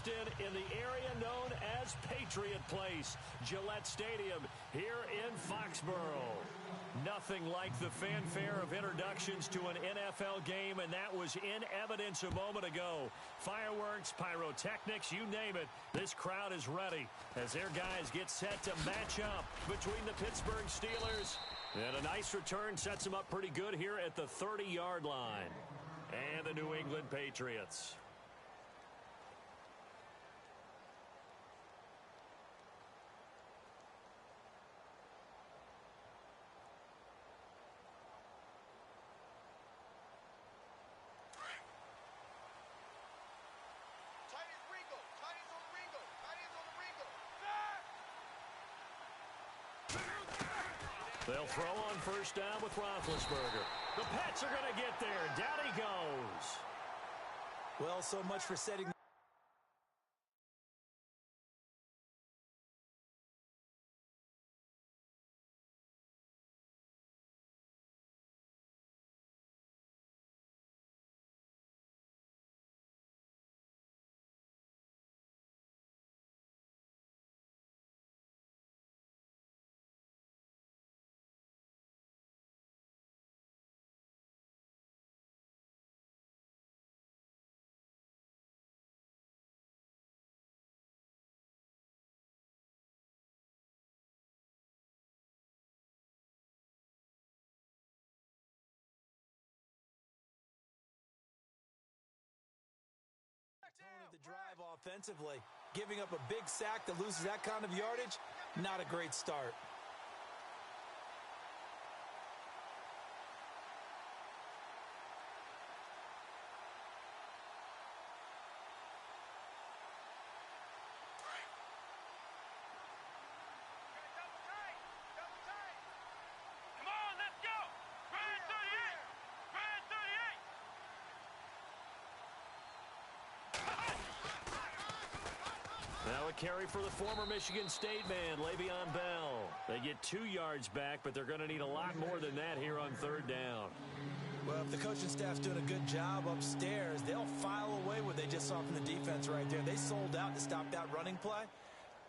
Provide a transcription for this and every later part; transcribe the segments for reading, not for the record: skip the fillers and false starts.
Boston in the area known as Patriot Place, Gillette Stadium here in Foxborough. Nothing like the fanfare of introductions to an NFL game, and that was in evidence a moment ago. Fireworks, pyrotechnics, you name it, this crowd is ready as their guys get set to match up between the Pittsburgh Steelers. And a nice return sets them up pretty good here at the 30-yard line. And the New England Patriots. They'll throw on first down with Roethlisberger. The Pats are going to get there. Down he goes. Well, so much for setting. Tone of the drive offensively. Giving up a big sack that loses that kind of yardage, not a great start. Now a carry for the former Michigan State man, Le'Veon Bell. They get 2 yards back, but they're going to need a lot more than that here on third down. Well, if the coaching staff's doing a good job upstairs, they'll file away what they just saw from the defense right there. They sold out to stop that running play.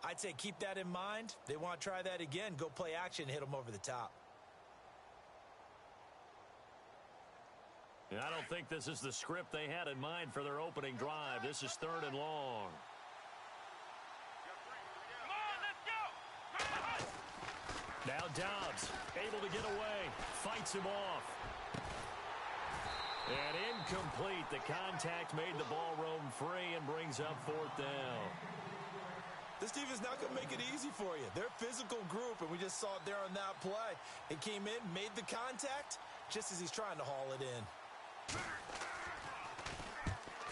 I'd say keep that in mind. They want to try that again, go play action, hit them over the top. I don't think this is the script they had in mind for their opening drive. This is 3rd and long. Now Dobbs, able to get away, fights him off. And incomplete. The contact made the ball roam free and brings up 4th down. This team is not going to make it easy for you. They're a physical group, and we just saw it there on that play. He came in, made the contact, just as he's trying to haul it in.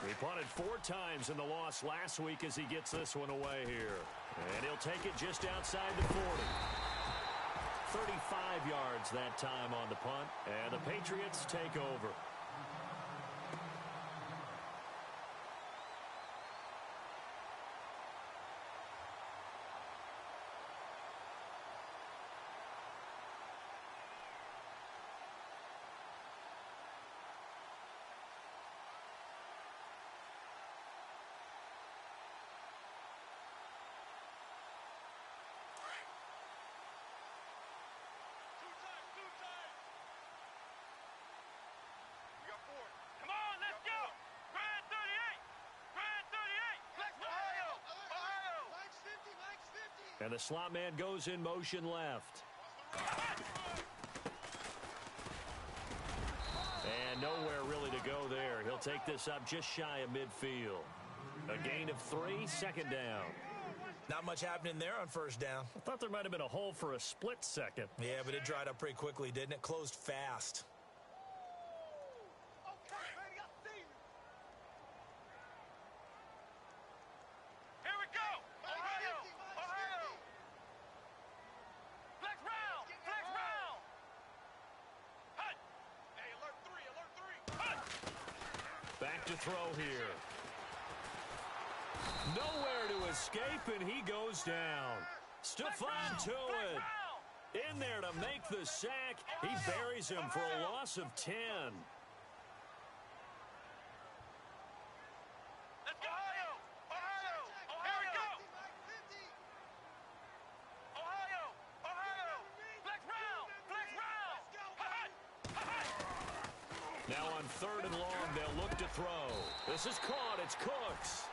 He punted 4 times in the loss last week as he gets this one away here. And he'll take it just outside the 40. 35 yards that time on the punt, and the Patriots take over. Come on, let's go! Grand 38! Grand 38! Let's Ohio! Ohio! Max 50, Max 50! And the slot man goes in motion left. And nowhere really to go there. He'll take this up just shy of midfield. A gain of 3, 2nd down. Not much happening there on first down. I thought there might have been a hole for a split second. Yeah, but it dried up pretty quickly, didn't it? Closed fast. Back to throw here. Nowhere to escape, and he goes down. Stephon Tuitt in there to make the sack. He buries him for a loss of 10. Let's go, Ohio! Ohio! Now on 3rd and long, they'll look to throw. This is caught. It's Cooks.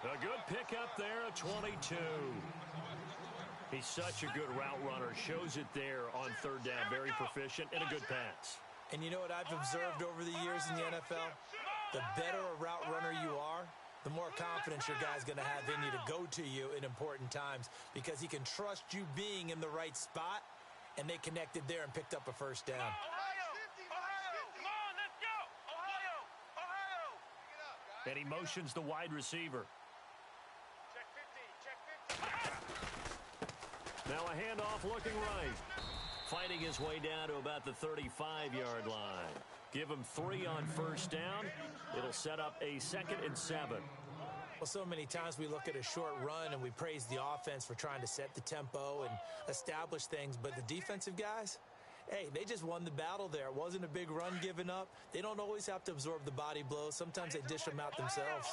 A good pickup there at 22. He's such a good route runner. Shows it there on 3rd down. Very proficient and a good pass. And you know what I've observed over the years in the NFL? The better a route runner you are, the more confidence your guy's going to have in you to go to you in important times because he can trust you being in the right spot, and they connected there and picked up a first down. And he motions the wide receiver. Now a handoff looking right. Fighting his way down to about the 35-yard line. Give him 3 on first down. It'll set up a 2nd and 7. Well, so many times we look at a short run and we praise the offense for trying to set the tempo and establish things. But the defensive guys, hey, they just won the battle there. It wasn't a big run given up. They don't always have to absorb the body blows. Sometimes they dish them out themselves.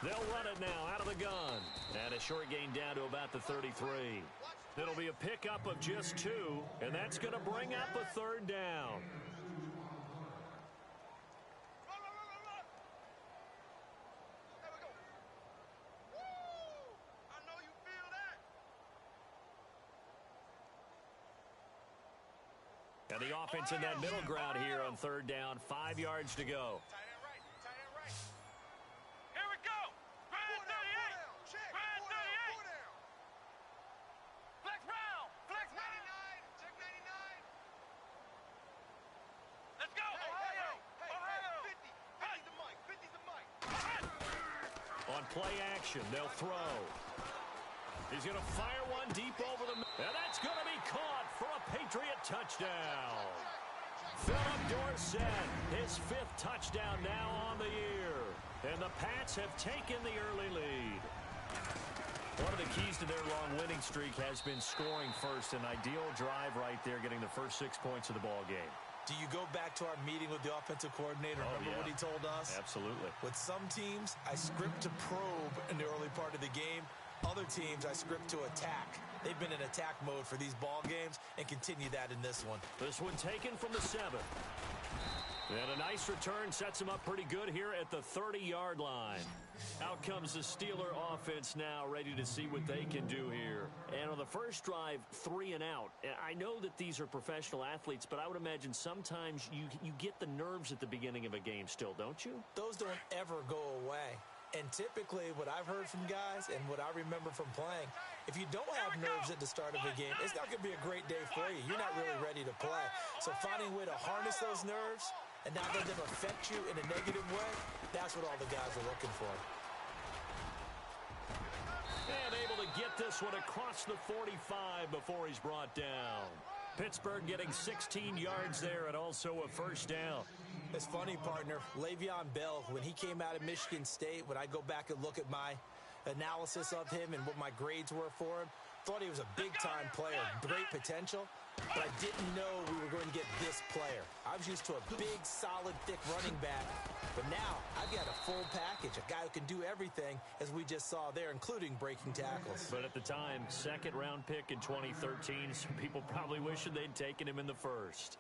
They'll run it now out of the gun. And a short gain down to about the 33. It'll be a pickup of just 2, and that's going to bring up a 3rd down. And the offense in that middle ground here on 3rd down. 5 yards to go. Play action. They'll throw. He's going to fire one deep over the middle. And that's going to be caught for a Patriot touchdown. Philip Dorsett, his 5th touchdown now on the year. And the Pats have taken the early lead. One of the keys to their long winning streak has been scoring first. An ideal drive right there, getting the first 6 points of the ball game. Do you go back to our meeting with the offensive coordinator? Remember what he told us? Absolutely. With some teams, I script to probe in the early part of the game. Other teams, I script to attack. They've been in attack mode for these ball games and continue that in this one. This one taken from the 7. And a nice return sets him up pretty good here at the 30-yard line. Out comes the Steeler offense now, ready to see what they can do here. And on the first drive, 3 and out. I know that these are professional athletes, but I would imagine sometimes you get the nerves at the beginning of a game still, don't you? Those don't ever go away. And typically, what I've heard from guys and what I remember from playing, if you don't have nerves at the start of a game, it's not going to be a great day for you. You're not really ready to play. So finding a way to harness those nerves and not let them affect you in a negative way, that's what all the guys are looking for. And able to get this one across the 45 before he's brought down. Pittsburgh getting 16 yards there and also a first down. It's funny, partner. Le'Veon Bell, when he came out of Michigan State, when I go back and look at my analysis of him and what my grades were for him, thought he was a big-time player, great potential, but I didn't know we were going to get this player. I was used to a big, solid, thick running back, but now I've got a full package, a guy who can do everything, as we just saw there, including breaking tackles. But at the time, 2nd-round pick in 2013, some people probably wishing they'd taken him in the 1st.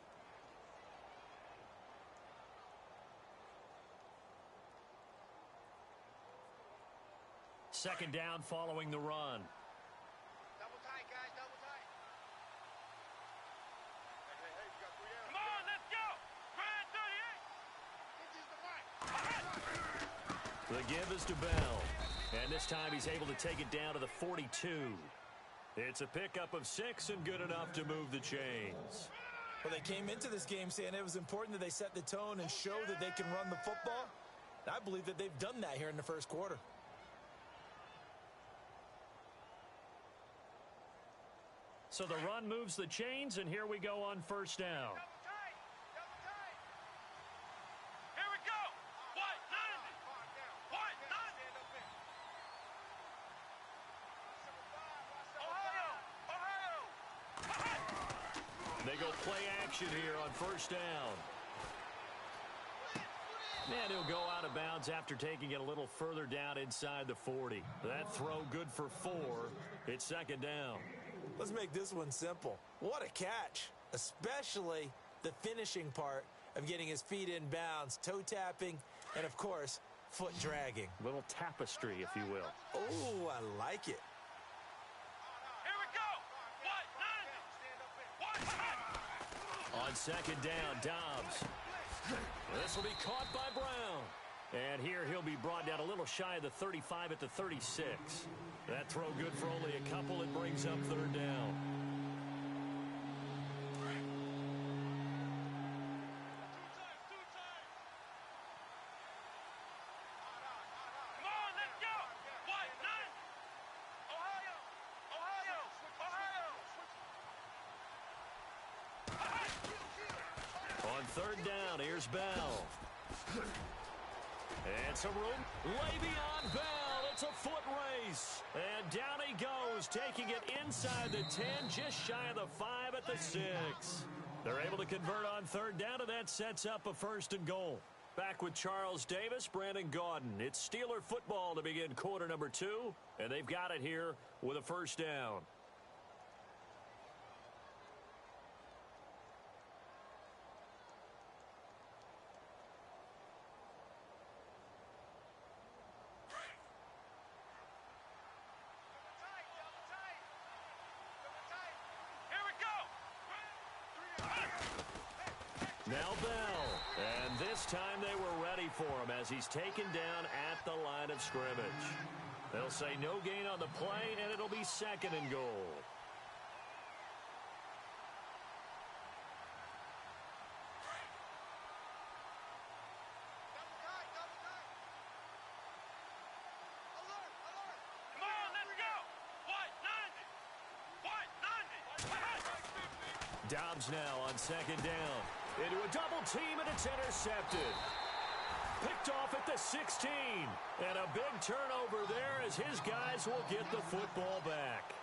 Second down following the run. Double tight, guys, double tight. Hey, we got 3 down. Come on, let's go. Grand 38. The give is to Bell. And this time he's able to take it down to the 42. It's a pickup of 6 and good enough to move the chains. Well, they came into this game saying it was important that they set the tone and show that they can run the football. And I believe that they've done that here in the first quarter. So the run moves the chains, and here we go on first down. Double tight. Double tight. Here we go. What? None of it. What? None of it. Ohio. They go play action here on first down. And he'll go out of bounds after taking it a little further down inside the 40. That throw good for 4. It's second down. Let's make this one simple. What a catch, especially the finishing part of getting his feet in bounds, toe tapping, and of course, foot dragging. Little tapestry, if you will. Oh, I like it. Here we go. What? 90. What? On second down, Dobbs. This will be caught by Brown. And here he'll be brought down a little shy of the 35 at the 36. That throw good for only a couple. It brings up third down. Come on, let's go. What? 90. Ohio. On third down, here's Bell. And some room. Le'Veon Bell. It's a foot race. And down he goes, taking it inside the 10, just shy of the 5 at the 6. They're able to convert on third down, and that sets up a first and goal. Back with Charles Davis, Brandon Gaudin. It's Steeler football to begin quarter number 2, and they've got it here with a first down. Here we go. Now Bell, and this time they were ready for him as he's taken down at the line of scrimmage. They'll say no gain on the play, and it'll be second and goal. Come on, let's go. What? 90. What? 90. Dobbs now on second down. Into a double team, and it's intercepted. Picked off at the 16. And a big turnover there as his guys will get the football back.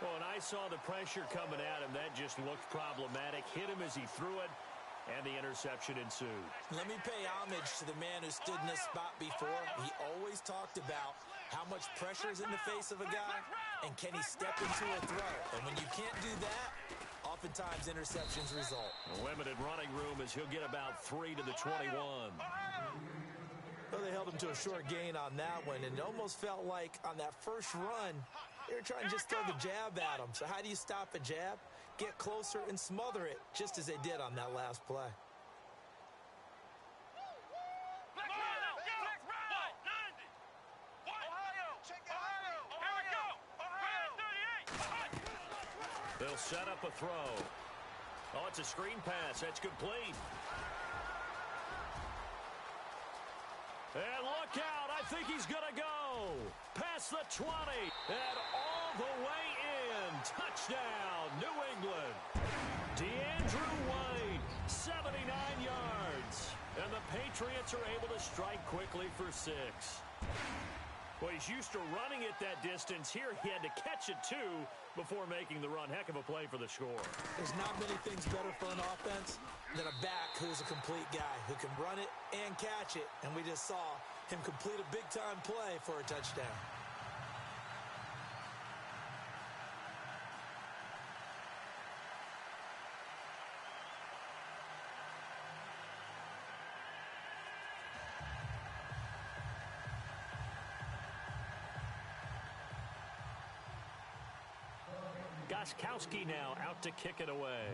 Well, and I saw the pressure coming at him. That just looked problematic. Hit him as he threw it, and the interception ensued. Let me pay homage to the man who stood in this spot before. He always talked about how much pressure is in the face of a guy, and can he step into a throw. And when you can't do that, oftentimes interceptions result. A limited running room as he'll get about 3 to the 21. Well, they held him to a short gain on that one, and it almost felt like on that first run, they were trying to just throw the jab at him. So how do you stop a jab? Get closer and smother it, just as they did on that last play. Come on, let's go. What? 90. What? Ohio. Here we go. Grand 38. They'll set up a throw. Oh, it's a screen pass. That's complete. And look out. I think he's going to go. Past the 20. And all the way in. Touchdown, New England. DeAndrew White, 79 yards. And the Patriots are able to strike quickly for 6. Well, he's used to running it that distance. Here he had to catch it, too, before making the run. Heck of a play for the score. There's not many things better for an offense than a back who's a complete guy, who can run it and catch it. And we just saw him complete a big-time play for a touchdown. Gostkowski now out to kick it away.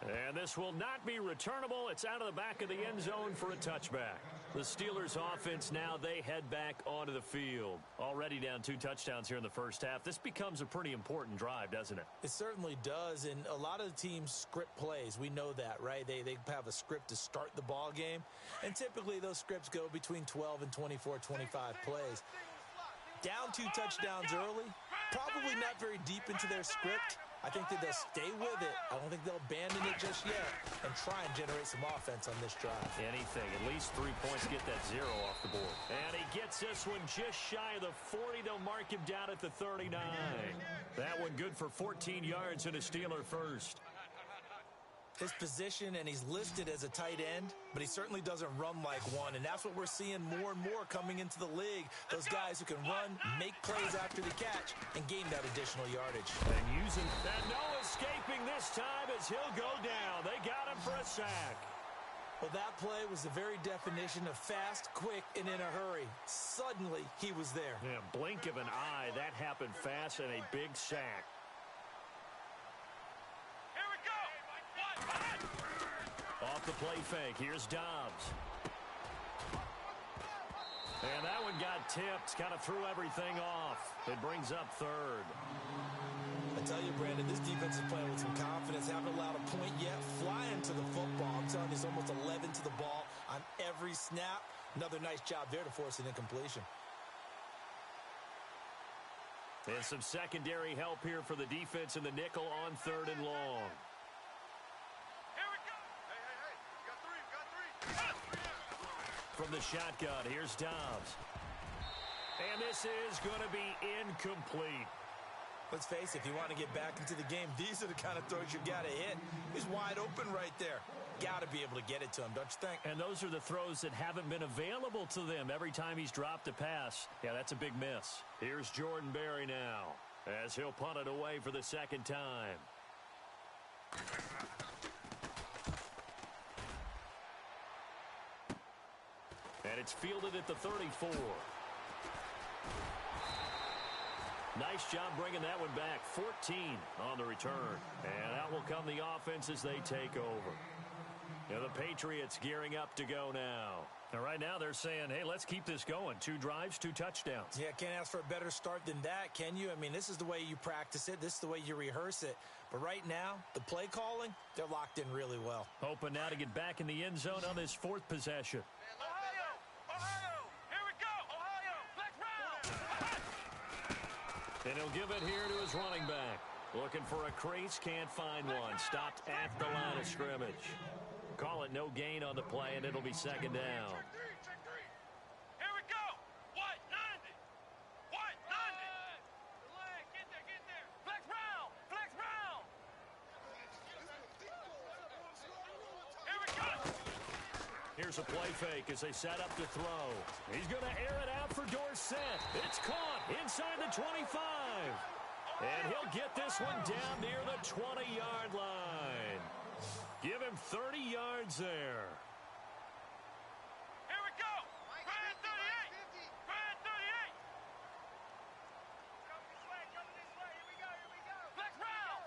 And this will not be returnable. It's out of the back of the end zone for a touchback. The Steelers offense now, they head back onto the field. Already down 2 touchdowns here in the first half. This becomes a pretty important drive, doesn't it? It certainly does, and a lot of the teams script plays. We know that, right? They have a script to start the ball game, and typically those scripts go between 12 and 24, 25 plays. Down 2 touchdowns early, probably not very deep into their script. I think that they'll stay with it. I don't think they'll abandon it just yet and try and generate some offense on this drive. Anything. At least 3 points, get that 0 off the board. And he gets this one just shy of the 40. They'll mark him down at the 39. That one good for 14 yards and a Steeler first. His position, and he's listed as a tight end, but he certainly doesn't run like one, and that's what we're seeing more and more coming into the league. Those guys who can run, make plays after the catch, and gain that additional yardage. And using that, no escaping this time as he'll go down. They got him for a sack. Well, that play was the very definition of fast, quick, and in a hurry. Suddenly, he was there. Yeah, blink of an eye, that happened fast, and a big sack. Here we go. Off the play fake, here's Dobbs. And that one got tipped, kind of threw everything off. It brings up third. I tell you, Brandon, this defense is playing with some confidence. Haven't allowed a point yet. Flying to the football. I'm telling you, it's almost 11 to the ball on every snap. Another nice job there to force an incompletion. And some secondary help here for the defense in the nickel on 3rd and long. Here we go. Hey. We got three. From the shotgun, here's Dobbs. And this is going to be incomplete. Let's face it, if you want to get back into the game, these are the kind of throws you got to hit. He's wide open right there. Got to be able to get it to him, don't you think? And those are the throws that haven't been available to them every time he's dropped a pass. Yeah, that's a big miss. Here's Jordan Berry now as he'll punt it away for the second time. And it's fielded at the 34. Nice job bringing that one back. 14 on the return. And out will come the offense as they take over. Now the Patriots gearing up to go now. And right now they're saying, hey, let's keep this going. 2 drives, 2 touchdowns. Yeah, can't ask for a better start than that, can you? I mean, this is the way you practice it. This is the way you rehearse it. But right now, the play calling, they're locked in really well. Hoping now to get back in the end zone on this 4th possession. Ohio. Here we go. Ohio. Flex round. And he'll give it here to his running back. Looking for a crease, can't find one. Stopped at the line of scrimmage. Call it no gain on the play, and it'll be second down. Check three. Here we go. What? 90. What? 90. Get there. Flex round. Here we go. Here's a play fake as they set up to throw. He's going to air it out for Dorsett. It's caught inside the 25. And he'll get this one down near the 20-yard line. Give him 30 yards there. Here we go. Grand 38. Grand 38. Come this way. Here we go. Flex round.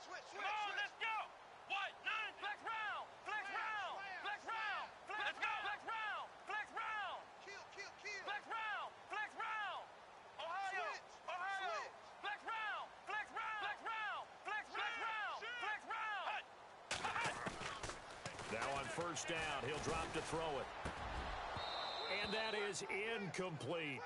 Switch. Come on, let's go. What? 90. Flex round. Let's go. Flex round. Flex round. Ohio. Flex round. Now on first down, he'll drop to throw it. And that is incomplete.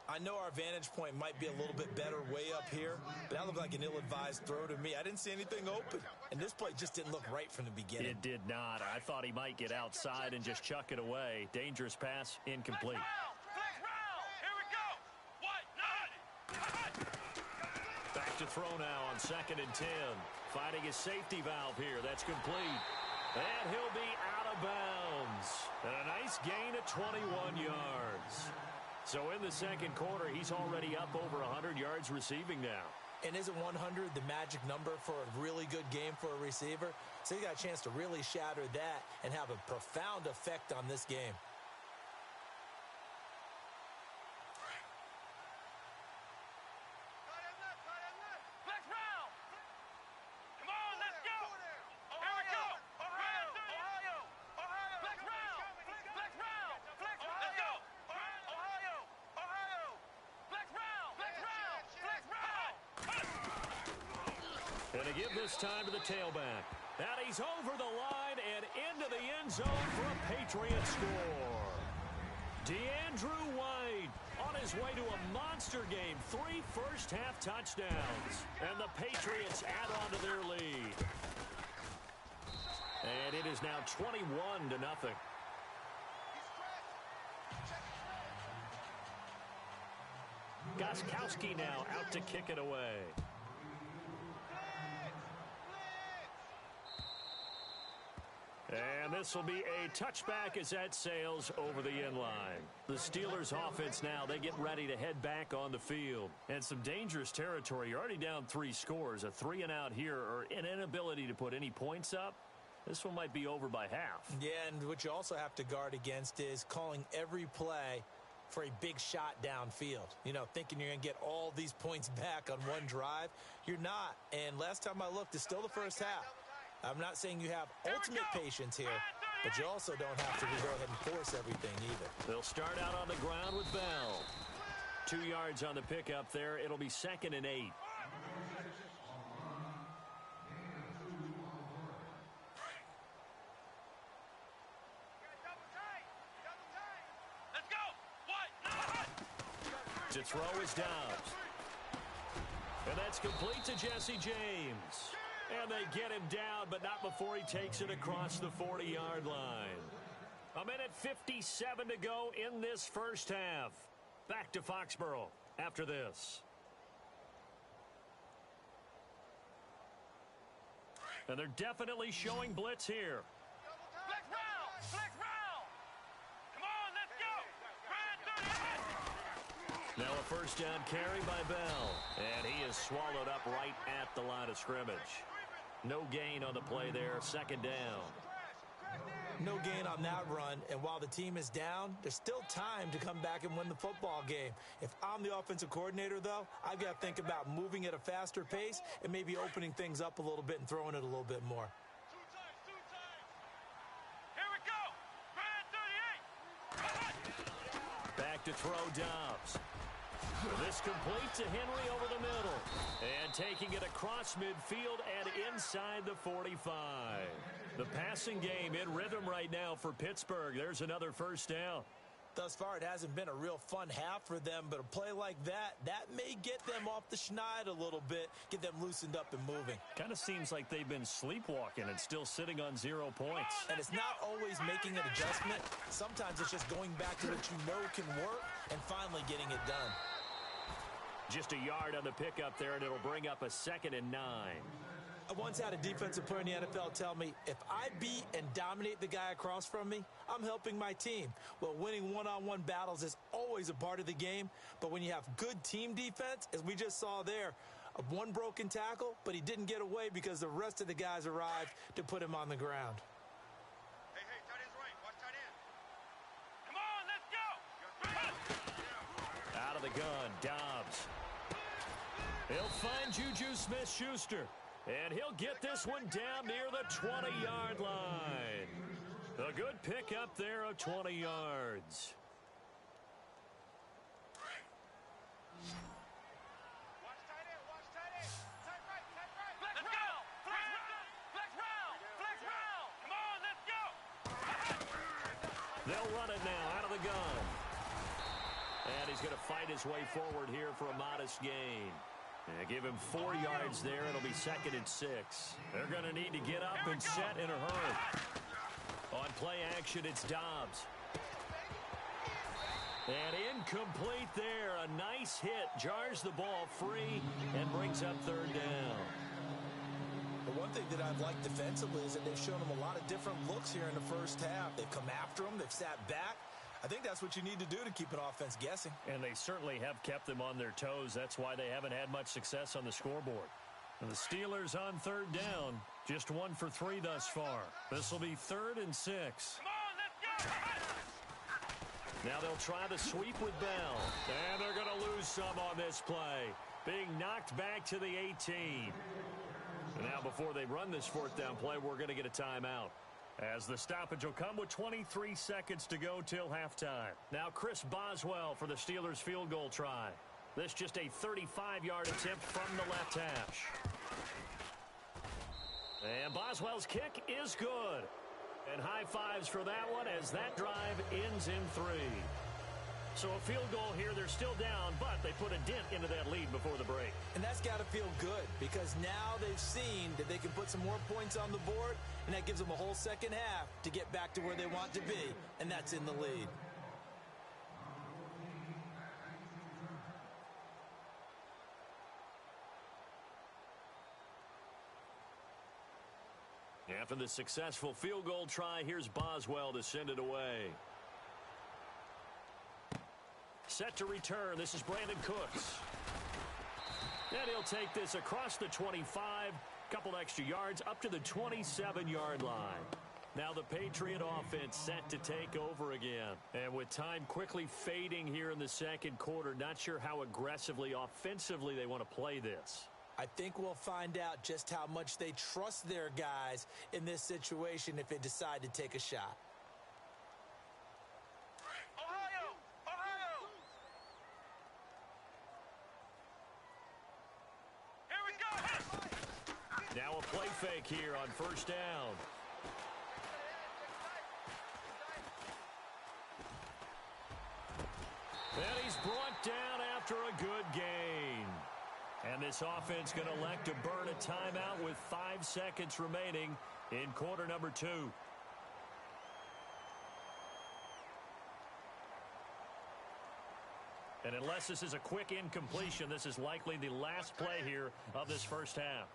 I know our vantage point might be a little bit better way up here, but that looked like an ill-advised throw to me. I didn't see anything open, and this play just didn't look right from the beginning. It did not. I thought he might get outside and just chuck it away. Dangerous pass, incomplete. Flex round. Here we go. What? 90. Back to throw now on 2nd and 10. Finding his safety valve here. That's complete. And he'll be out of bounds. And a nice gain of 21 yards. So in the second quarter, he's already up over 100 yards receiving now. And isn't 100 the magic number for a really good game for a receiver? So he got a chance to really shatter that and have a profound effect on this game. Flex round. Come on, let's go. Here we go. Ohio. Flex round. Let's go. Ohio. Flex round. And to give this time to the tailback. And he's over the line and into the end zone for a Patriot score. DeAndrew White on his way to a monster game. 3 first-half touchdowns. And the Patriots add on to their lead. And it is now 21-0. Gostkowski now out to kick it away. And this will be a touchback as that sails over the end line. The Steelers offense now, they get ready to head back on the field. And some dangerous territory. You're already down 3 scores. A 3-and-out here or an inability to put any points up. This one might be over by half. Yeah, and what you also have to guard against is calling every play for a big shot downfield. You know, thinking you're going to get all these points back on one drive. You're not. And last time I looked, it's still the first half. I'm not saying you have ultimate patience here, but you also don't have to go ahead and force everything either. They'll start out on the ground with Bell. 2 yards on the pickup there. It'll be 2nd and 8. Let's go. What? To throw is Dobbs. And that's complete to Jesse James. And they get him down, but not before he takes it across the 40-yard line. 1:57 to go in this first half. Back to Foxborough after this. And they're definitely showing blitz here. Flex round. Flex round. Come on, let's go. Brand 38. Now a first down carry by Bell. And he is swallowed up right at the line of scrimmage. No gain on the play there, 2nd down. No gain on that run, and while the team is down, there's still time to come back and win the football game. If I'm the offensive coordinator, though, I've got to think about moving at a faster pace and maybe opening things up a little bit and throwing it a little bit more. Here we go. Brand 38. Back to throw Dobbs. This complete to Henry over the middle. And taking it across midfield and inside the 45. The passing game in rhythm right now for Pittsburgh. There's another first down. Thus far, it hasn't been a real fun half for them, but a play like that may get them off the schneid a little bit, get them loosened up and moving. Kind of seems like they've been sleepwalking and still sitting on 0 points. And it's not always making an adjustment. Sometimes it's just going back to what you know can work and finally getting it done. Just a yard on the pickup there, and it'll bring up a 2nd and 9. I once had a defensive player in the NFL tell me, if I beat and dominate the guy across from me, I'm helping my team. Well, winning one-on-one battles is always a part of the game, but when you have good team defense, as we just saw there, one broken tackle, but he didn't get away because the rest of the guys arrived to put him on the ground. Hey, tight end's right. Watch tight end. Come on, let's go. Out of the gun, Dobbs. He'll find Juju Smith-Schuster. And he'll get this one down near the 20-yard line. A good pickup there of 20 yards. Watch tight end. Watch tight end. Tight right. Tight right. Let's go. Flex round. Flex round. Come on, let's go. They'll run it now out of the gun. And he's going to fight his way forward here for a modest gain. Yeah, give him 4 yards there. It'll be 2nd and 6. They're going to need to get up and set in a hurry. On play action, it's Dobbs. And incomplete there. A nice hit. Jars the ball free and brings up 3rd down. The one thing that I've liked defensively is that they've shown them a lot of different looks here in the first half. They've come after them. They've sat back. I think that's what you need to do to keep an offense guessing. And they certainly have kept them on their toes. That's why they haven't had much success on the scoreboard. And the Steelers on 3rd down, just 1 for 3 thus far. This will be 3rd and 6. Come on, let's go. Now they'll try the sweep with Bell. And they're going to lose some on this play. Being knocked back to the 18. And now before they run this 4th down play, we're going to get a timeout. As the stoppage will come with 23 seconds to go till halftime. Now Chris Boswell for the Steelers field goal try. This just a 35-yard attempt from the left hash. And Boswell's kick is good. And high fives for that one as that drive ends in 3. So a field goal here. They're still down, but they put a dent into that lead before the break. And that's got to feel good because now they've seen that they can put some more points on the board, and that gives them a whole second half to get back to where they want to be, and that's in the lead. After the successful field goal try, here's Boswell to send it away. Set to return. This is Brandon Cooks. And he'll take this across the 25, couple extra yards, up to the 27-yard line. Now the Patriot offense set to take over again. And with time quickly fading here in the second quarter, not sure how aggressively, offensively they want to play this. I think we'll find out just how much they trust their guys in this situation if they decide to take a shot. Ohio! Ohio! Here we go! Now a play fake here on first down. And he's brought down after a good gain. And this offense going to elect to burn a timeout with 5 seconds remaining in quarter number 2. And unless this is a quick incompletion, this is likely the last play here of this first half.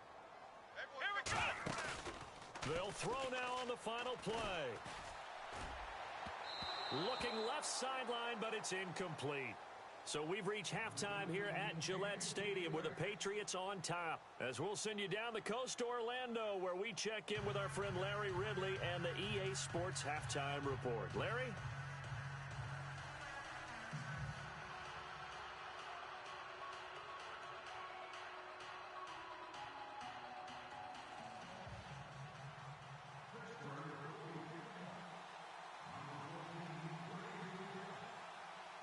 Here we go! They'll throw now on the final play. Looking left sideline, but it's incomplete. So we've reached halftime here at Gillette Stadium with the Patriots on top. As we'll send you down the coast to Orlando, where we check in with our friend Larry Ridley and the EA Sports Halftime Report. Larry?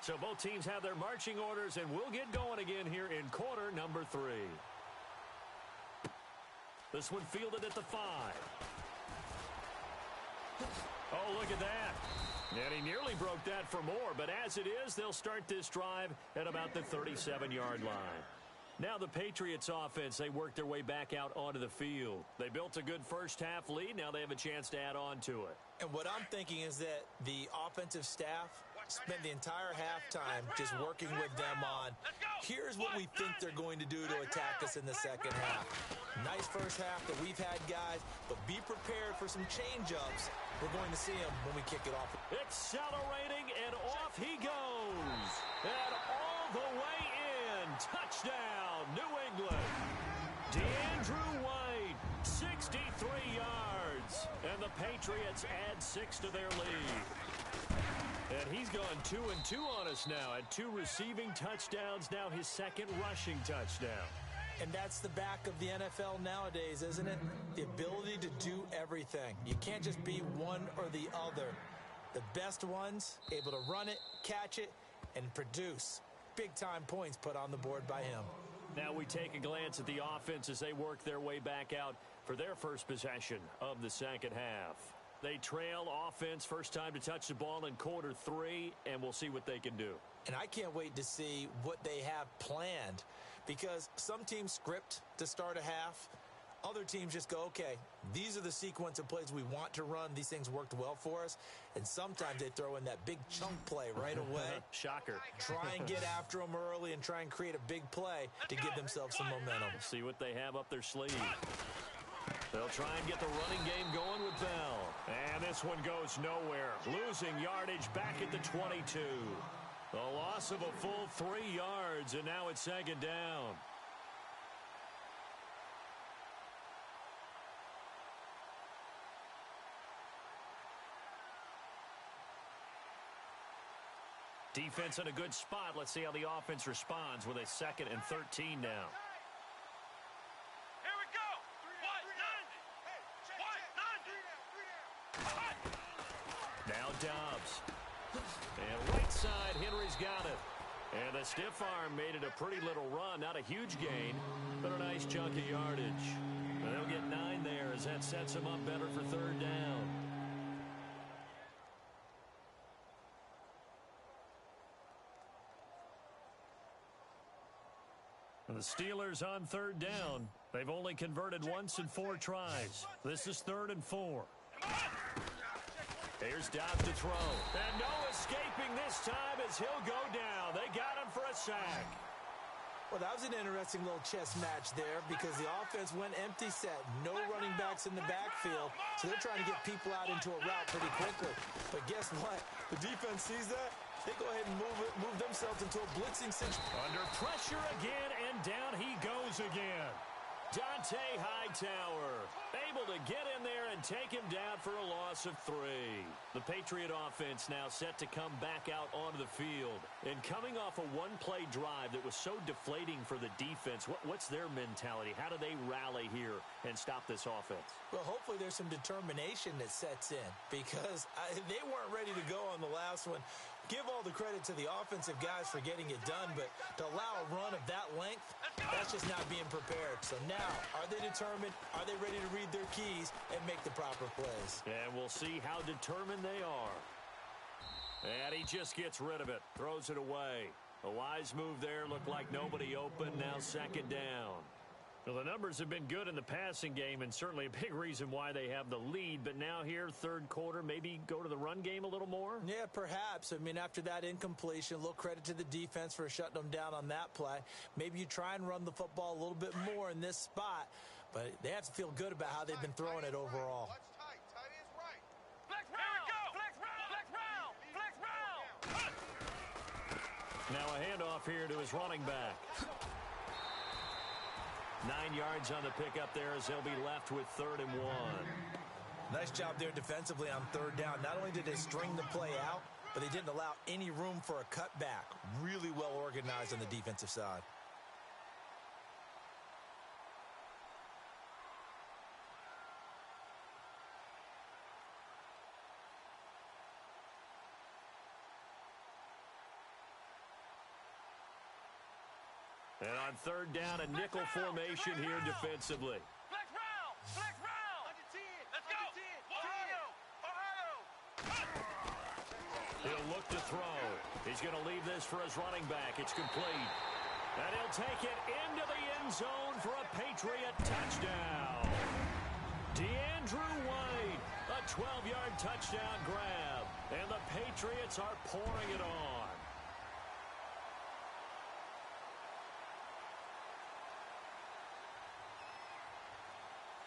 So both teams have their marching orders, and we'll get going again here in quarter number 3. This one fielded at the 5. Oh, look at that. And he nearly broke that for more, but as it is, they'll start this drive at about the 37-yard line. Now the Patriots offense, they work their way back out onto the field. They built a good first half lead. Now they have a chance to add on to it. And what I'm thinking is that the offensive staff spent the entire halftime just working with them on, here's what we think they're going to do to attack us in the second half. Nice first half that we've had, guys, but be prepared for some change-ups. We're going to see them when we kick it off. Accelerating, and off he goes. And all the way in. Touchdown, New England. DeAndrew White, 63 yards. And the Patriots add 6 to their lead. And he's gone 2-2 on us now at 2 receiving touchdowns, now his second rushing touchdown. And that's the back of the NFL nowadays, isn't it? The ability to do everything. You can't just be one or the other. The best ones, able to run it, catch it, and produce. Big-time points put on the board by him. Now we take a glance at the offense as they work their way back out for their first possession of the second half. They trail offense, first time to touch the ball in quarter 3, and we'll see what they can do. And I can't wait to see what they have planned, because some teams script to start a half. Other teams just go, okay, these are the sequence of plays we want to run. These things worked well for us. And sometimes they throw in that big chunk play right away. Shocker. Try and get after them early and try and create a big play to give themselves some momentum. See what they have up their sleeve. They'll try and get the running game going with Bell. And this one goes nowhere. Losing yardage back at the 22. A loss of a full 3 yards, and now it's second down. Defense in a good spot. Let's see how the offense responds with a 2nd and 13 now. Here we go! What? 90! Now Dobbs. And right side, Henry's got it. And the stiff arm made it a pretty little run. Not a huge gain, but a nice chunk of yardage. And they'll get 9 there as that sets them up better for third down. And the Steelers on third down. They've only converted once in 4 tries. This is 3rd and 4. Here's Dobbs to throw. And no escaping this time as he'll go down. They got him for a sack. Well, that was an interesting little chess match there because the offense went empty set. No running backs in the backfield, so they're trying to get people out into a route pretty quickly. But guess what? The defense sees that. They go ahead and move themselves into a blitzing situation. Under pressure again, and down he goes again. Dante Hightower able to get in there and take him down for a loss of 3. The Patriot offense now set to come back out onto the field. And coming off a one-play drive that was so deflating for the defense, what's their mentality? How do they rally here and stop this offense? Well, hopefully there's some determination that sets in because they weren't ready to go on the last one. Give all the credit to the offensive guys for getting it done, but to allow a run of that length, that's just not being prepared. So now, are they determined? Are they ready to read their keys and make the proper plays? And we'll see how determined they are. And he just gets rid of it, throws it away. A wise move there, looked like nobody open, now second down. Well, the numbers have been good in the passing game and certainly a big reason why they have the lead. But now here, third quarter, maybe go to the run game a little more? Yeah, perhaps. I mean, after that incompletion, a little credit to the defense for shutting them down on that play. Maybe you try and run the football a little bit more in this spot. But they have to feel good about how they've been throwing it overall. Watch tight. Tight ends right. Flex round! Flex round! Flex round! Flex round! Now a handoff here to his running back. 9 yards on the pickup there as they'll be left with 3rd and 1. Nice job there defensively on 3rd down. Not only did they string the play out, but they didn't allow any room for a cutback. Really well organized on the defensive side. And on 3rd down, a nickel formation here defensively. Flex round! Flex round! Under 10. Let's go! Under 10. Ohio! He'll look to throw. He's going to leave this for his running back. It's complete. And he'll take it into the end zone for a Patriot touchdown. DeAndrew White, a 12-yard touchdown grab. And the Patriots are pouring it on.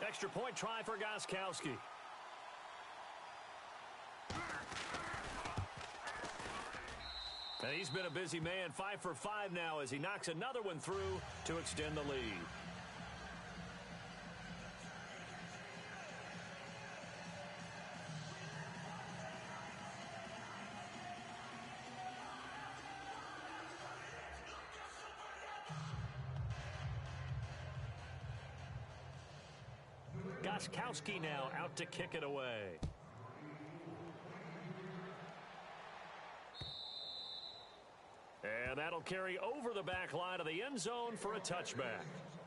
Extra point try for Gostkowski. And he's been a busy man, 5 for 5 now as he knocks another one through to extend the lead. Gostkowski now out to kick it away. And that'll carry over the back line of the end zone for a touchback.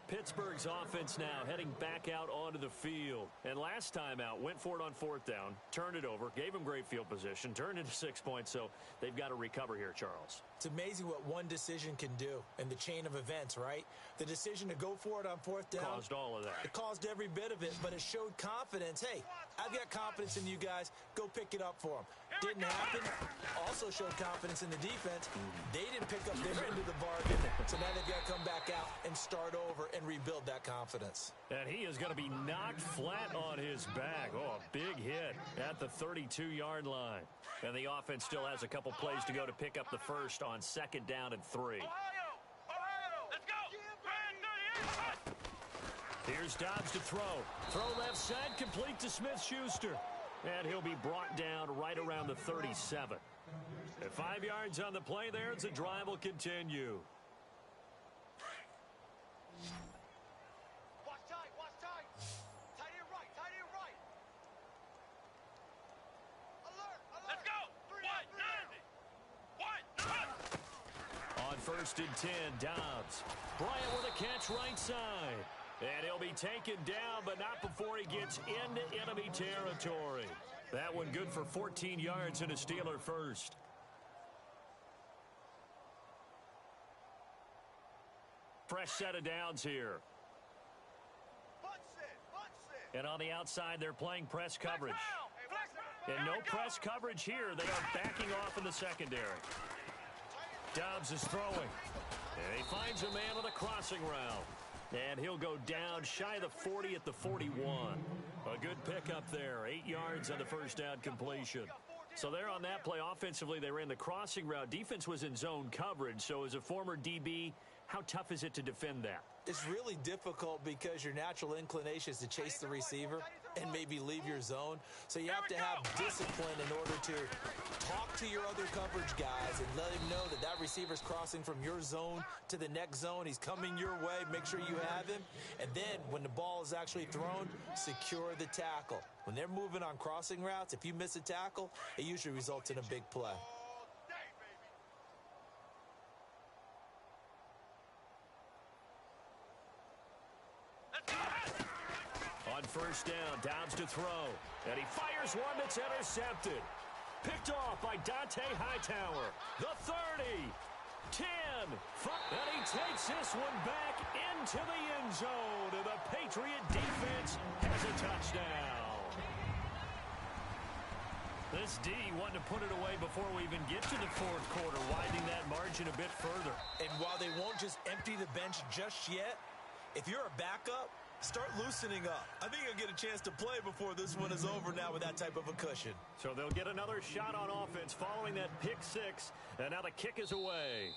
Pittsburgh's offense now heading back out onto the field. And last time out, went for it on 4th down, turned it over, gave him great field position, turned into 6 points, so they've got to recover here, Charles. It's amazing what one decision can do in the chain of events, right? The decision to go for it on 4th down. Caused all of that. It caused every bit of it, but it showed confidence. Hey, I've got confidence in you guys. Go pick it up for them. Didn't happen. Also showed confidence in the defense. They didn't pick up their end of the bargain, so now they've got to come back out and start over and rebuild that confidence. And he is going to be knocked flat on his back. Oh, a big hit at the 32-yard line. And the offense still has a couple plays to go to pick up the first on 2nd down and 3. Ohio! Ohio! Let's go! Brand 38! Here's Dobbs to throw. Throw left side, complete to Smith-Schuster. And he'll be brought down right around the 37. At 5 yards on the play there, the drive will continue. Watch tight. Watch tight. Tight end right. Tight end right. Alert. Alert. Let's go! What? 90! What? 90! On 1st and 10, Dobbs. Bryant with a catch right side. And he'll be taken down, but not before he gets into enemy territory. That one good for 14 yards and a Steeler first. Fresh set of downs here. And on the outside, they're playing press coverage. And no press coverage here. They are backing off in the secondary. Dobbs is throwing. And he finds a man on the crossing route. And he'll go down shy of the 40 at the 41. A good pickup there. 8 yards on the first down completion. So there on that play, offensively, they ran the crossing route. Defense was in zone coverage. So as a former DB, how tough is it to defend that? It's really difficult because your natural inclination is to chase the receiver and maybe leave your zone. So you have to have discipline in order to talk to your other coverage guys and let him know that that receiver's crossing from your zone to the next zone. He's coming your way. Make sure you have him. And then when the ball is actually thrown, secure the tackle. When they're moving on crossing routes, if you miss a tackle, it usually results in a big play. On first down, Dobbs to throw. And he fires one that's intercepted. Picked off by Dante Hightower. The 30, 10, 5. And he takes this one back into the end zone. And the Patriot defense has a touchdown. This D wanting to put it away before we even get to the fourth quarter, widening that margin a bit further. And while they won't just empty the bench just yet, if you're a backup, start loosening up. I think you'll get a chance to play before this one is over now with that type of a cushion. So they'll get another shot on offense following that pick six. And now the kick is away.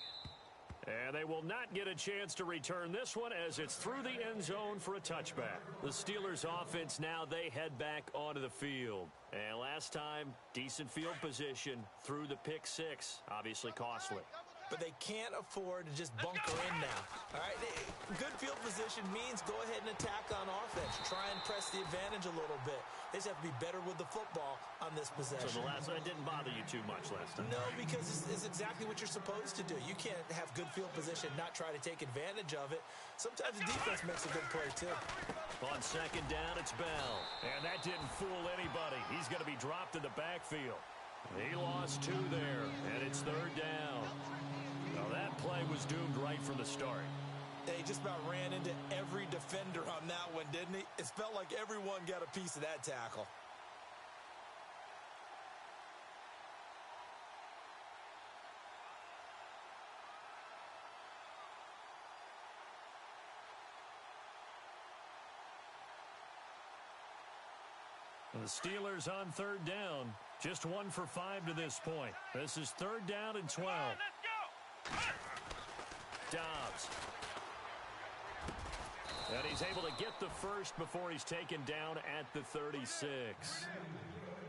And they will not get a chance to return this one as it's through the end zone for a touchback. The Steelers offense now, they head back onto the field. And last time, decent field position through the pick six. Obviously costly. But they can't afford to just bunker in now. All right, good field position means go ahead and attack on offense. Try and press the advantage a little bit. They just have to be better with the football on this possession. So the last one didn't bother you too much last time? No, because it's exactly what you're supposed to do. You can't have good field position, not try to take advantage of it. Sometimes the defense makes a good play, too. On second down, it's Bell. And that didn't fool anybody. He's going to be dropped in the backfield. He lost 2 there, and it's third down. Now that play was doomed right from the start. He just about ran into every defender on that one, didn't he? It felt like everyone got a piece of that tackle. The Steelers on third down. Just 1 for 5 to this point. This is third down and 12. Let's go. Dobbs. And he's able to get the first before he's taken down at the 36.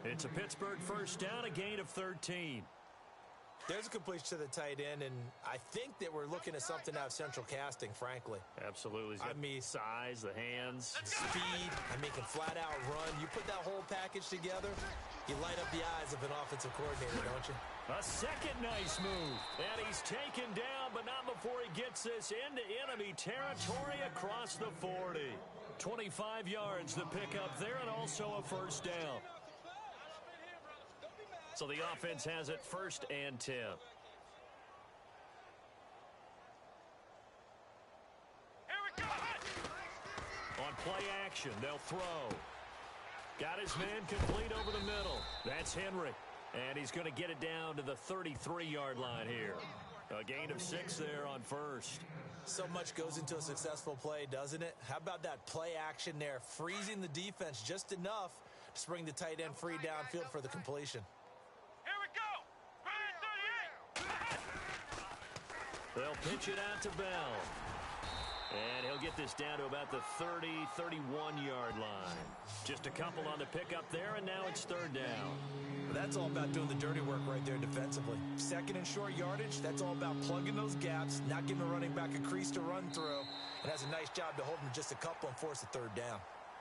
It's a Pittsburgh first down, a gain of 13. There's a completion to the tight end, and I think that we're looking at something out of Central Casting, frankly. Absolutely. I mean, size, the hands. Speed, can flat out run. You put that whole package together, you light up the eyes of an offensive coordinator, don't you? A second nice move. And he's taken down, but not before he gets this into enemy territory across the 40. 25 yards the pickup there, and also a first down. So the offense has it first and 10. Here we go. On play action, they'll throw. Got his man complete over the middle. That's Henry. And he's going to get it down to the 33-yard line here. A gain of 6 there on first. So much goes into a successful play, doesn't it? How about that play action there? Freezing the defense just enough to spring the tight end free downfield for the completion. Here we go. Ryan 38. They'll pitch it out to Bell. And he'll get this down to about the 30, 31-yard line. Just a couple on the pickup there, and now it's third down. But that's all about doing the dirty work right there defensively. Second and short yardage, that's all about plugging those gaps, not giving the running back a crease to run through, and has a nice job to hold him just a couple and force a third down.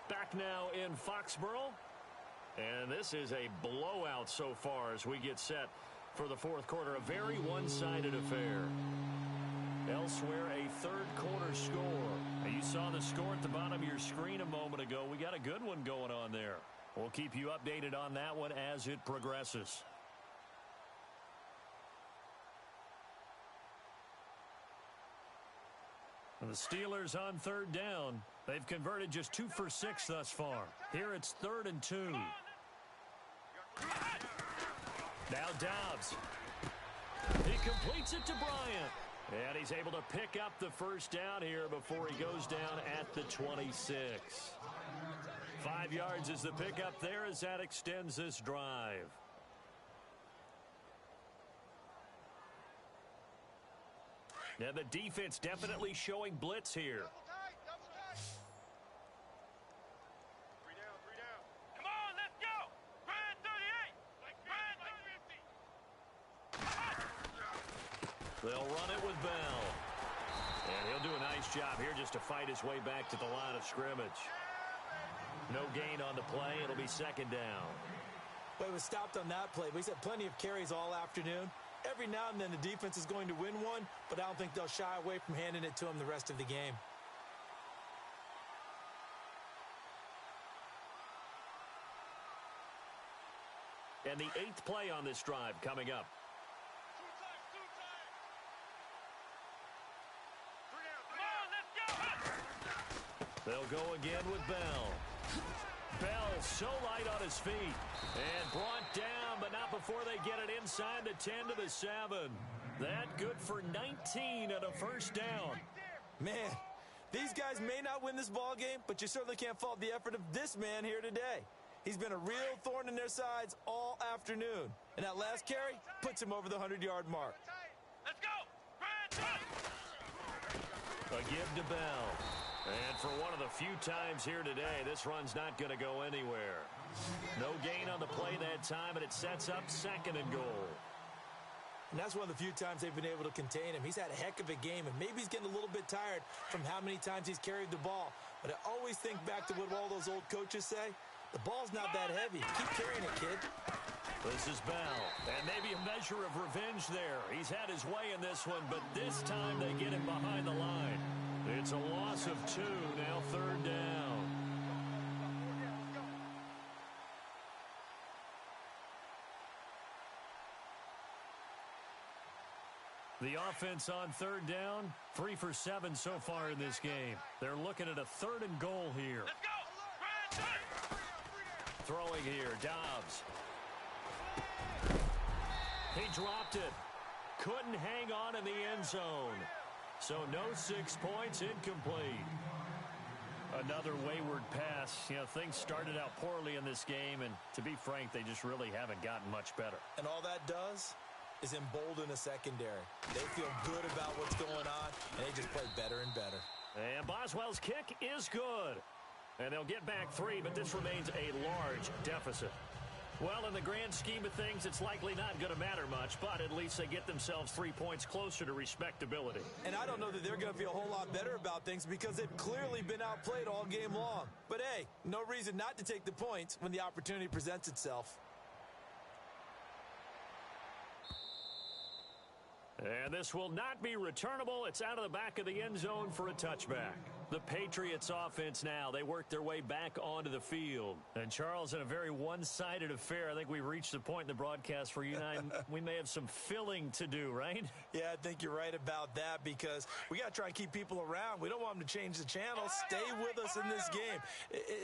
Back now in Foxborough. And this is a blowout so far as we get set for the fourth quarter. A very one-sided affair. Elsewhere, a third-quarter score. You saw the score at the bottom of your screen a moment ago. We got a good one going on there. We'll keep you updated on that one as it progresses. And the Steelers on third down. They've converted just 2 for 6 thus far. Here it's 3rd and 2. Now Dobbs. He completes it to Bryant. And he's able to pick up the first down here before he goes down at the 26. 5 yards is the pickup there as that extends this drive. And the defense definitely showing blitz here. Double tight, double tight. 3 down, 3 down. Come on, let's go. Grand 38. Grand 50. They'll run it with Bell. And he'll do a nice job here just to fight his way back to the line of scrimmage. No gain on the play. It'll be second down. But he was stopped on that play. But he's had plenty of carries all afternoon. Every now and then the defense is going to win one, but I don't think they'll shy away from handing it to him the rest of the game. And the 8th play on this drive coming up. 2 tight, 2 tight. 3 down, 3 down. Come on, let's go. They'll go again with Bell. Bell so light on his feet. And brought down, but not before they get it inside the 10 to the 7. That good for 19 and a first down. Man, these guys may not win this ball game, but you certainly can't fault the effort of this man here today. He's been a real thorn in their sides all afternoon. And that last carry puts him over the 100-yard mark. Let's go. Grand 20. A give to Bell. And for one of the few times here today, this run's not going to go anywhere. No gain on the play that time, and it sets up second and goal. And that's one of the few times they've been able to contain him. He's had a heck of a game, and maybe he's getting a little bit tired from how many times he's carried the ball. But I always think back to what all those old coaches say. The ball's not that heavy. Keep carrying it, kid. This is Bell, and maybe a measure of revenge there. He's had his way in this one, but this time they get him behind the line. It's a loss of 2, now third down. The offense on third down, 3 for 7 so far in this game. They're looking at a 3rd and goal here. Let's go. Grand 20. Throwing here, Dobbs. He dropped it. Couldn't hang on in the end zone. So no 6 points, incomplete. Another wayward pass. You know, things started out poorly in this game, and to be frank, they just really haven't gotten much better. And all that does is embolden a secondary. They feel good about what's going on, and they just play better and better. And Boswell's kick is good. And they'll get back 3, but this remains a large deficit. Well, in the grand scheme of things, it's likely not going to matter much, but at least they get themselves 3 points closer to respectability. And I don't know that they're going to feel a whole lot better about things because they've clearly been outplayed all game long. But hey, no reason not to take the points when the opportunity presents itself. And this will not be returnable. It's out of the back of the end zone for a touchback. The Patriots offense now, they work their way back onto the field. And Charles, in a very one-sided affair, I think we've reached the point in the broadcast where you and I, we may have some filling to do, right? Yeah, I think you're right about that because we got to try and keep people around. We don't want them to change the channel. Stay with us in this game.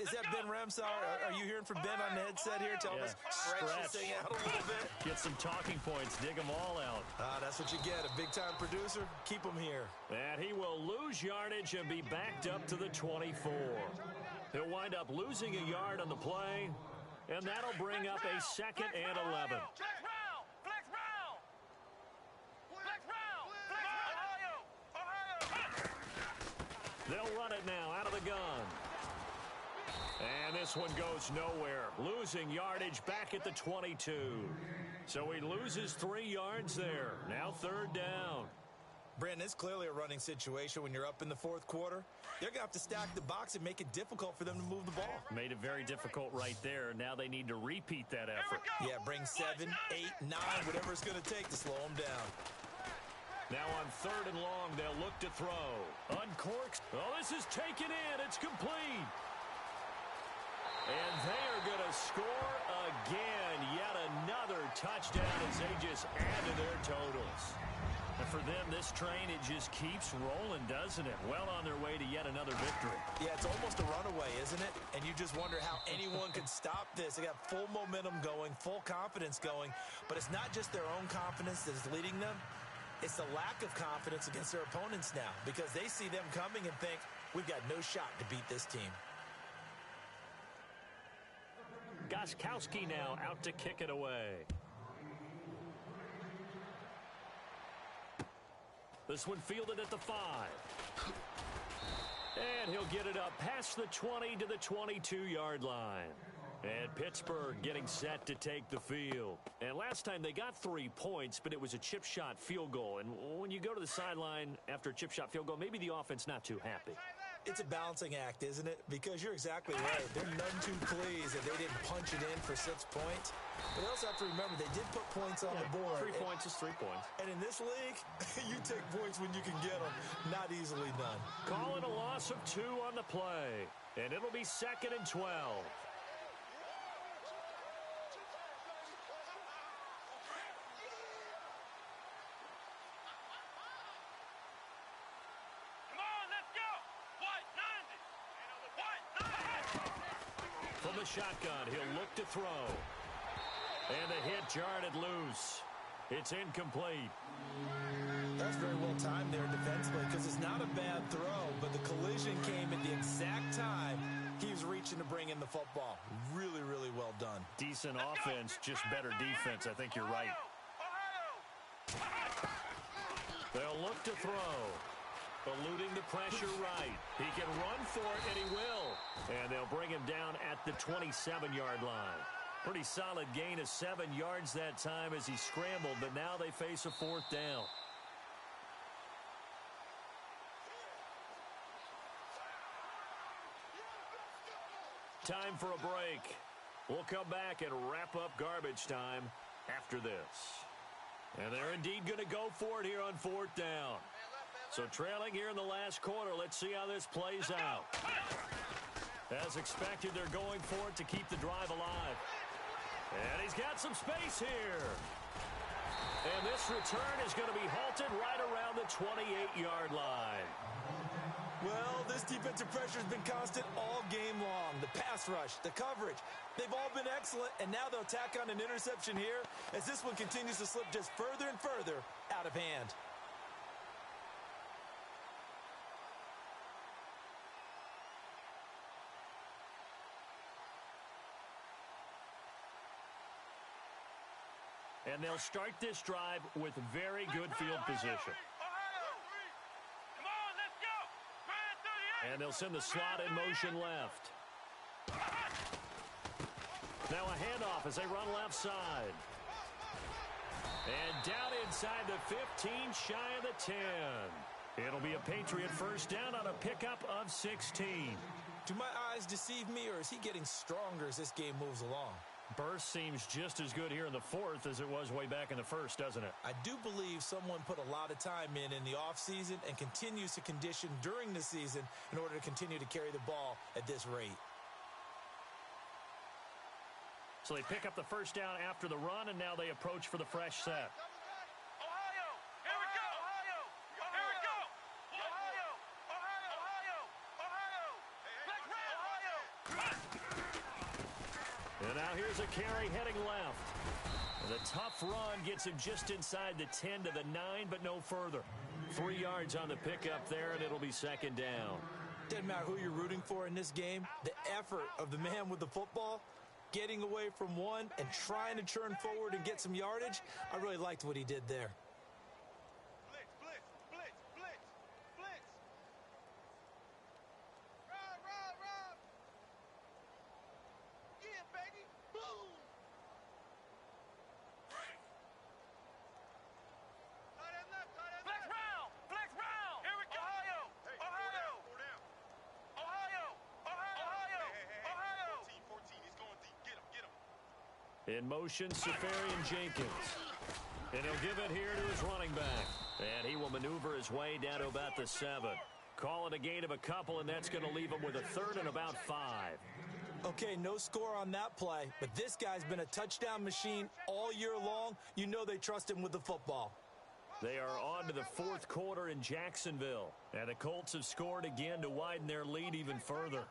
Is that Ben Ramsar? Are you hearing from Ben on the headset here? Telling us stretch this thing out a little bit. Get some talking points. Dig them all out. That's what you get. A big-time producer. Keep them here. And he will lose yardage and be backed up to the 24. He'll wind up losing a yard on the play, and that'll bring up a 2nd and 11. Flex round! Flex round! Flex round! Flex round! Ohio! They'll run it now out of the gun. And this one goes nowhere. Losing yardage back at the 22. So he loses 3 yards there. Now 3rd down. Brandon, it's clearly a running situation when you're up in the 4th quarter. They're going to have to stack the box and make it difficult for them to move the ball. Made it very difficult right there. Now they need to repeat that effort. Yeah, bring 7, 8, 9, whatever it's going to take to slow them down. Now on 3rd and long, they'll look to throw. Uncorks. Oh, this is taken in. It's complete. And they are going to score again. Yet another touchdown as they just add to their totals. And for them, this train, it just keeps rolling, doesn't it? Well on their way to yet another victory. Yeah, it's almost a runaway, isn't it? And you just wonder how anyone could stop this. They got full momentum going, full confidence going. But it's not just their own confidence that is leading them. It's the lack of confidence against their opponents now because they see them coming and think, we've got no shot to beat this team. Gostkowski now out to kick it away. This one fielded at the 5. And he'll get it up past the 20 to the 22-yard line. And Pittsburgh getting set to take the field. And last time they got 3 points, but it was a chip shot field goal. And when you go to the sideline after a chip shot field goal, maybe the offense not too happy. It's a balancing act, isn't it? Because you're exactly right. They're none too pleased that they didn't punch it in for 6 points. But they also have to remember they did put points on the board. 3 points is 3 points. And in this league, you take points when you can get them. Not easily done. Calling a loss of 2 on the play. And it'll be 2nd and 12. From the shotgun, he'll look to throw. And the hit jarred it loose. It's incomplete. That's very well timed there defensively because it's not a bad throw, but the collision came at the exact time he was reaching to bring in the football. Really, really well done. Decent offense, just better defense. I think you're right. They'll look to throw. Eluding the pressure right. He can run for it, and he will. And they'll bring him down at the 27-yard line. Pretty solid gain of 7 yards that time as he scrambled, but now they face a 4th down. Time for a break. We'll come back and wrap up garbage time after this. And they're indeed going to go for it here on 4th down. So trailing here in the last quarter, let's see how this plays out. As expected, they're going for it to keep the drive alive. And he's got some space here. And this return is going to be halted right around the 28-yard line. Well, this defensive pressure has been constant all game long. The pass rush, the coverage, they've all been excellent, and now they'll tack on an interception here as this one continues to slip just further and further out of hand. And they'll start this drive with very good field position. And they'll send the slot in motion left. Now a handoff as they run left side. And down inside the 15, shy of the 10. It'll be a Patriot first down on a pickup of 16. Do my eyes deceive me, or is he getting stronger as this game moves along? Burst seems just as good here in the 4th as it was way back in the 1st, doesn't it? I do believe someone put a lot of time in the offseason and continues to condition during the season in order to continue to carry the ball at this rate. So they pick up the first down after the run, and now they approach for the fresh set. And now here's a carry heading left. And the tough run gets him just inside the 10 to the 9, but no further. 3 yards on the pickup there, and it'll be 2nd down. Doesn't matter who you're rooting for in this game. The effort of the man with the football, getting away from one and trying to churn forward and get some yardage, I really liked what he did there. Blitz, blitz, blitz, blitz, blitz. Run. Yeah, baby. Boom. Tight end left, tight end Flex left. round! Flex round! Here we go! Ohio! Hey, Ohio! Four down. Ohio! Ohio! Ohio! 14, he's going deep. Get him. In motion, Safarian Jenkins. And he'll give it here to his running back. And he will maneuver his way down to about the 7. Call it a gain of a couple, and that's going to leave him with a 3rd and about 5. Okay, no score on that play, but this guy's been a touchdown machine all year long. You know they trust him with the football. They are on to the 4th quarter in Jacksonville. And the Colts have scored again to widen their lead even further.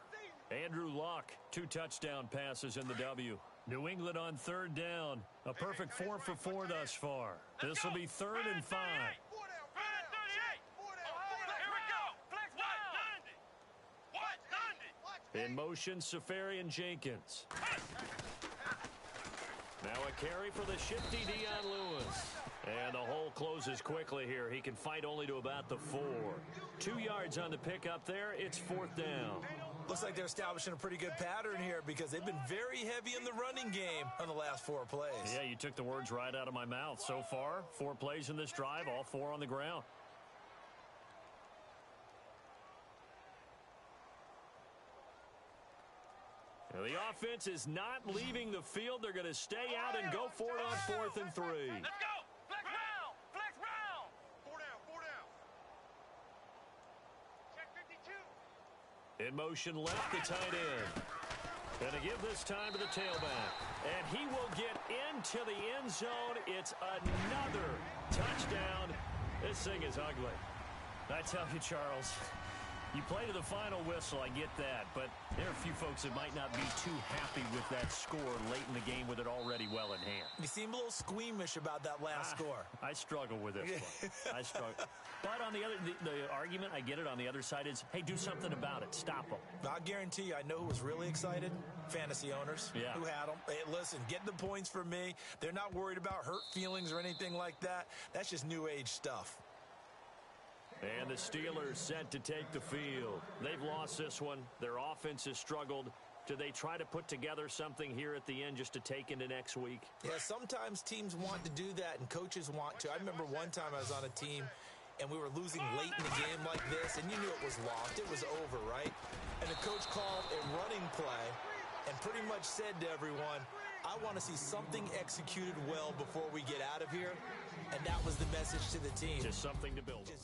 Andrew Luck, 2 touchdown passes in the W. New England on 3rd down. A perfect 4 for 4 thus far. This will be 3rd and 5. In motion, Safarian Jenkins. Now a carry for the shifty Dion Lewis. And the hole closes quickly here. He can fight only to about the 4. 2 yards on the pickup there. It's 4th down. Looks like they're establishing a pretty good pattern here because they've been very heavy in the running game on the last 4 plays. Yeah, you took the words right out of my mouth. So far, 4 plays in this drive, all 4 on the ground. Now, the offense is not leaving the field. They're going to stay out and go for it on 4th and 3. Let's go. Flex round. Flex round. 4 down, 4 down. Check 52. In motion left, the tight end. Going to give this time to the tailback. And he will get into the end zone. It's another touchdown. This thing is ugly. I tell you, Charles, you play to the final whistle, I get that, but there are a few folks that might not be too happy with that score late in the game with it already well in hand. You seem a little squeamish about that last score. I struggle with this one. I struggle. But on the other, the argument, I get it, on the other side is, hey, do something about it. Stop them. I guarantee you, I know who was really excited. Fantasy owners who had them. Hey, listen, get the points for me. They're not worried about hurt feelings or anything like that. That's just new age stuff. And the Steelers set to take the field. They've lost this one. Their offense has struggled. Do they try to put together something here at the end just to take into next week? Yeah, sometimes teams want to do that and coaches want to. I remember one time I was on a team and we were losing late in the game like this, and you knew it was lost. It was over, right? And the coach called a running play and pretty much said to everyone, I want to see something executed well before we get out of here. And that was the message to the team. Just something to build on.